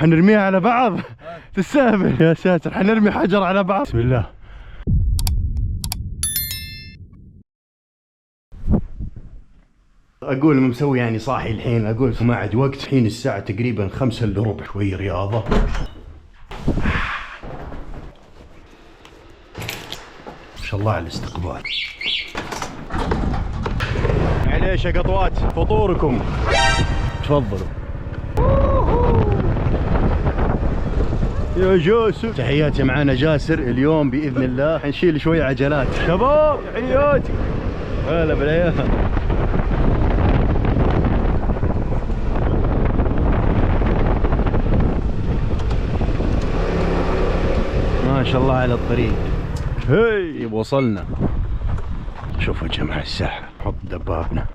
حنرميها على بعض. تستهبل يا ساتر، حنرمي حجر على بعض. بسم الله. اقول مسوي يعني صاحي الحين، اقول ما عاد وقت. الحين الساعة تقريبا 5 الا ربع، شوي رياضة. ما شاء الله على الاستقبال. معليش يا قطوات، فطوركم تفضلوا يا جاسر. تحياتي، معانا جاسر اليوم باذن الله. حنشيل شوي عجلات. شباب تحياتي، هلا بالعيال. ما شاء الله على الطريق. هي وصلنا. شوفوا يا جماعة الساحة، نحط دبابنا.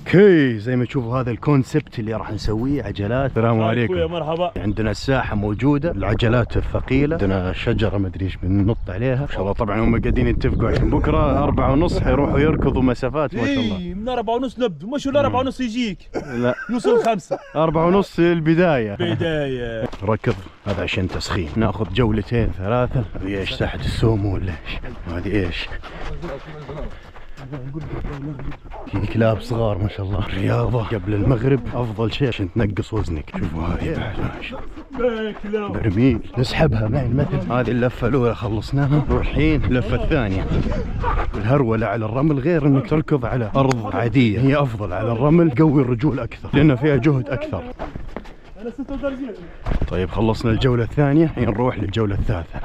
اوكي، زي ما تشوفوا هذا الكونسبت اللي راح نسويه، عجلات. السلام عليكم. مرحبا. عندنا الساحة موجودة، العجلات الثقيلة، عندنا شجرة ما ادري ايش بننط عليها ان شاء الله. طبعا هم قاعدين يتفقوا عشان بكرة 4:30 حيروحوا يركضوا مسافات ما شاء الله. من 4:30 نبدو، مش ولا 4:30 يجيك. لا، يوصل 5. 4:30 البداية. بداية. ركض، هذا عشان تسخين. ناخذ جولتين ثلاثة. هذه ايش، ساحة السومو ولا ايش؟ هذه ايش؟ في كلاب صغار ما شاء الله. رياضة قبل المغرب افضل شيء عشان تنقص وزنك. شوفوا هذه برميل نسحبها مع المثل. هذه اللفة الاولى خلصناها، نروح الحين اللفة الثانية. الهرولة على الرمل غير انك تركض على ارض عادية، هي افضل على الرمل، تقوي الرجول اكثر لان فيها جهد اكثر. طيب خلصنا الجولة الثانية، الحين نروح للجولة الثالثة.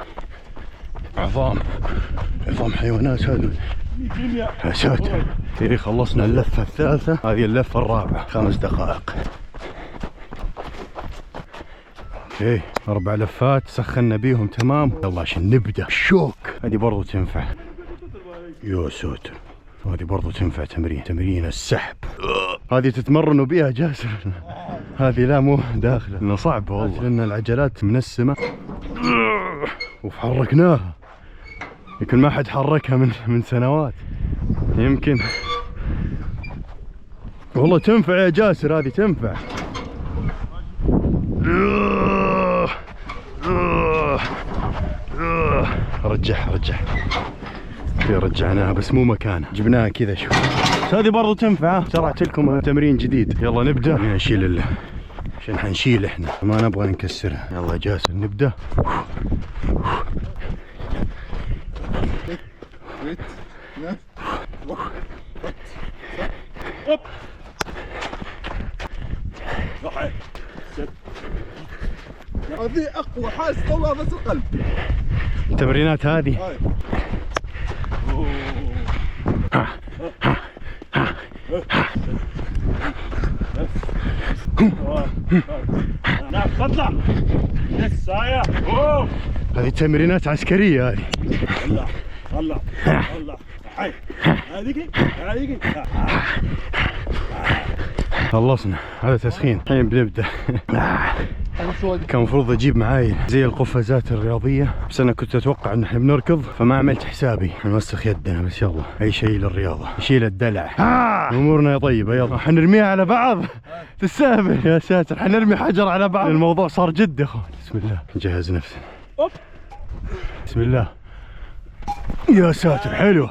عظام حيوانات هذول يا ساتر. في خلصنا اللفة الثالثة، هذه اللفة الرابعة. 5 دقائق. اوكي، 4 لفات سخنا بيهم تمام. يلا عشان نبدأ الشوك. هذه برضو تنفع يا ساتر، هذه برضو تنفع تمرين السحب. هذه تتمرنوا بيها جاسر. هذه لا مو داخله لانها صعبة والله، لان العجلات منسمة وحركناها. يمكن ما حد حركها من سنوات يمكن. والله تنفع يا جاسر، هذه تنفع. رجع رجعناها بس مو مكانها، جبناها كذا. شوف هذه برضو تنفع. شرعت لكم تمرين جديد. يلا نبدأ. نشيل عشان حنشيل احنا، ما نبغى نكسرها. يلا جاسر نبدأ. هذه اقوى حاجه تطلع بس القلب. التمرينات هذه هذه تمرينات عسكرية. هذه الله خلصنا، هذا تسخين. الحين بنبدأ. كان المفروض اجيب معاي زي القفازات الرياضية، بس انا كنت اتوقع ان احنا بنركض فما عملت حسابي نوسخ يدنا. بس يلا اي شيء للرياضة، يشيل الدلع. امورنا طيبة. يلا حنرميها على بعض. تستهبل يا ساتر، حنرمي حجر على بعض. الموضوع صار جد يا اخوان. بسم الله نجهز نفسنا. بسم الله. يا ساتر، حلو.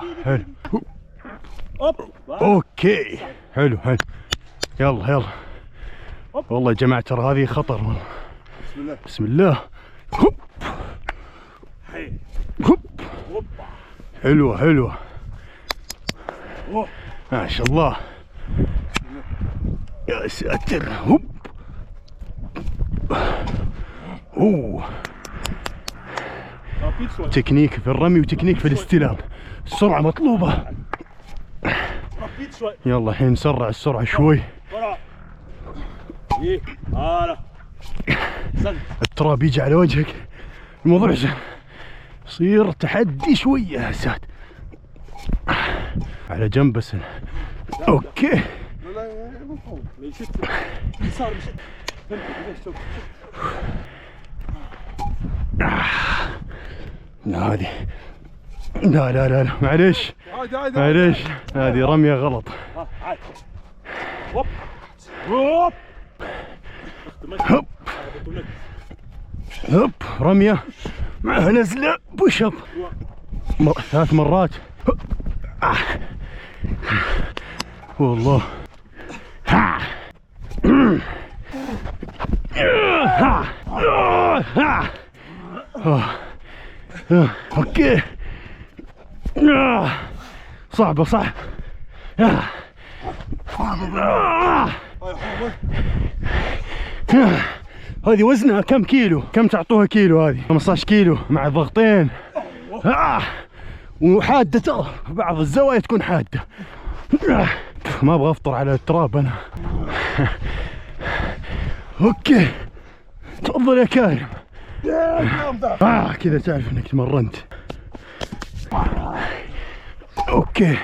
اوكي حلو. يلا والله يا جماعة ترى هذه خطر والله. بسم الله. حلوة ما شاء الله. يا ساتر. تكنيك في الرمي وتكنيك في الاستلام، السرعة مطلوبة. يلا الحين نسرع السرعة شوي. التراب يجي على وجهك، الموضوع يصير تحدي شوية يا ساتر. على جنب بس. اوكي هذه لا معليش هذه رمية غلط. هوب رمية معها نزلة بوش اب 3 مرات. والله اوكي صعبة صح. هذه وزنها كم كيلو؟ كم تعطوها كيلو هذه؟ 15 كيلو مع ضغطين. وحادة ترى، بعض الزوايا تكون حادة. ما ابغى افطر على التراب انا. اوكي تفضل يا كارم. كذا تعرف انك تمرنت. اوكي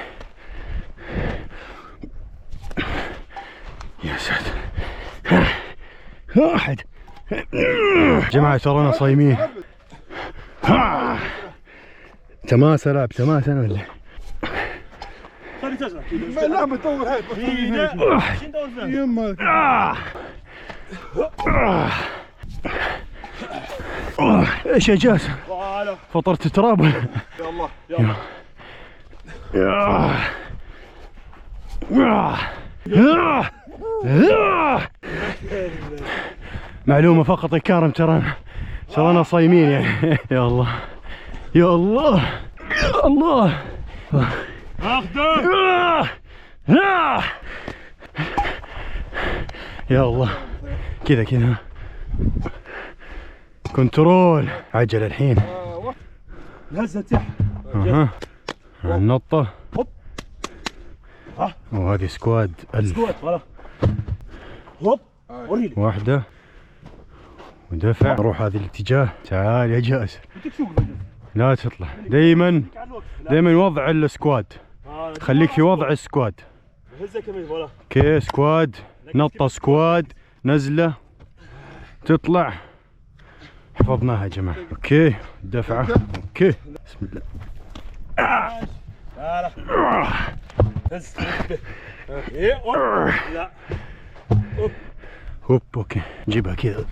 يا ساتر. واحد جماعة ترانا صايمين. تماسة لعب تماسة ولا؟ خلي تزرع. لا بتطور هاي شو ندور فيها؟ يما ايش يا جاسم؟ فطرت تراب؟ يا الله معلومة فقط يا كارم، ترانا صايمين يعني. يا الله يا الله يا الله. يا الله كذا كذا كنترول. عجل الحين. نزل تحت. النطة. وهذه سكواد 1000. سكواد خلاص. هوب وريني. واحدة ودفع. روح هذا الاتجاه. تعال يا جاسر. لا تطلع. دايما وضع السكواد. خليك في وضع السكواد. اوكي سكواد، نطة سكواد، نزلة، تطلع. حفظناها يا جماعة. اوكي دفعة. اوكي بسم الله. هوب اوكي جيبها كذا.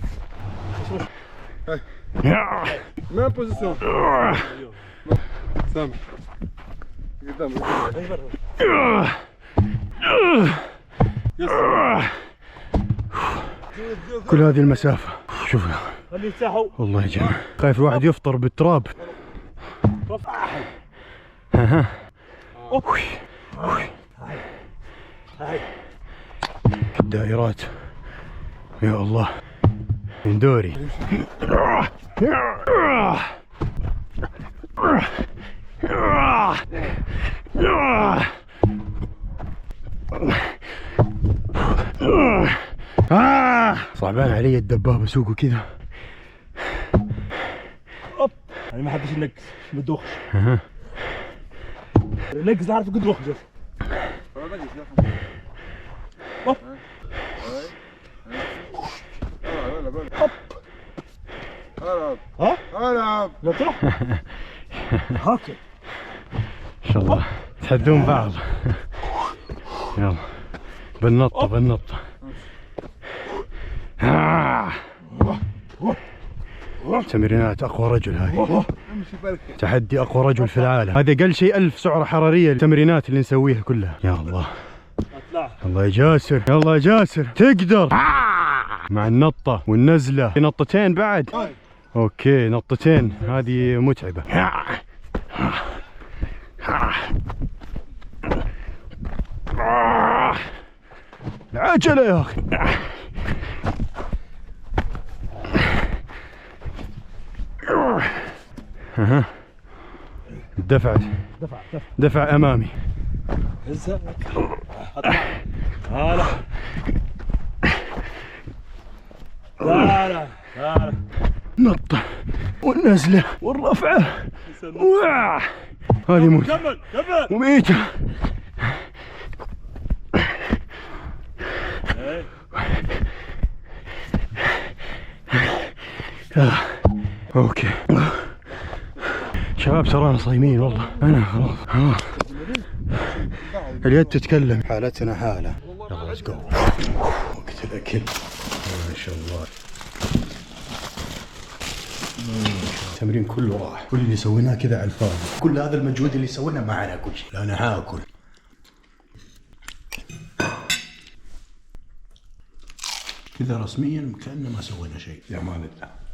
ما بوزيسيون سامح قدام. كل هذه المسافة شوف خليه يرتاحوا. والله يا جماعة خايف الواحد يفطر بالتراب. الدائرات يا الله من دوري. صعبان علي الدبابة اسوقه كذا. انا ما احبش النقز ما تدوخش. النقز عارف قد روح جف. ها؟ العب لا تروح. اوكي ان شاء الله تحدون بعض. يلا بالنطة. تمرينات اقوى رجل هذه. تحدي اقوى رجل في العالم. هذا اقل شيء 1000 سعرة حرارية التمرينات اللي نسويها كلها. يا الله الله يا جاسر. يلا يا جاسر تقدر. مع النطة والنزلة. نطتين بعد. اوكي نطتين هذه متعبة. العجلة يا اخي. دفع امامي. هزها. هلا تعال نطة والنزلة والرفعة. هذه موت. كمل مميتة. اوكي شباب ترانا صايمين والله. انا خلاص اليد تتكلم. حالتنا حالة. يلا ليتس جو. وقت الاكل ما شاء الله. التمرين كله راح، كل اللي سويناه كذا على الفاضي، كل هذا المجهود اللي سويناه ما حناكل شيء. لا انا حاكل. كذا رسميا كأنه ما سوينا شيء. يا مان الله.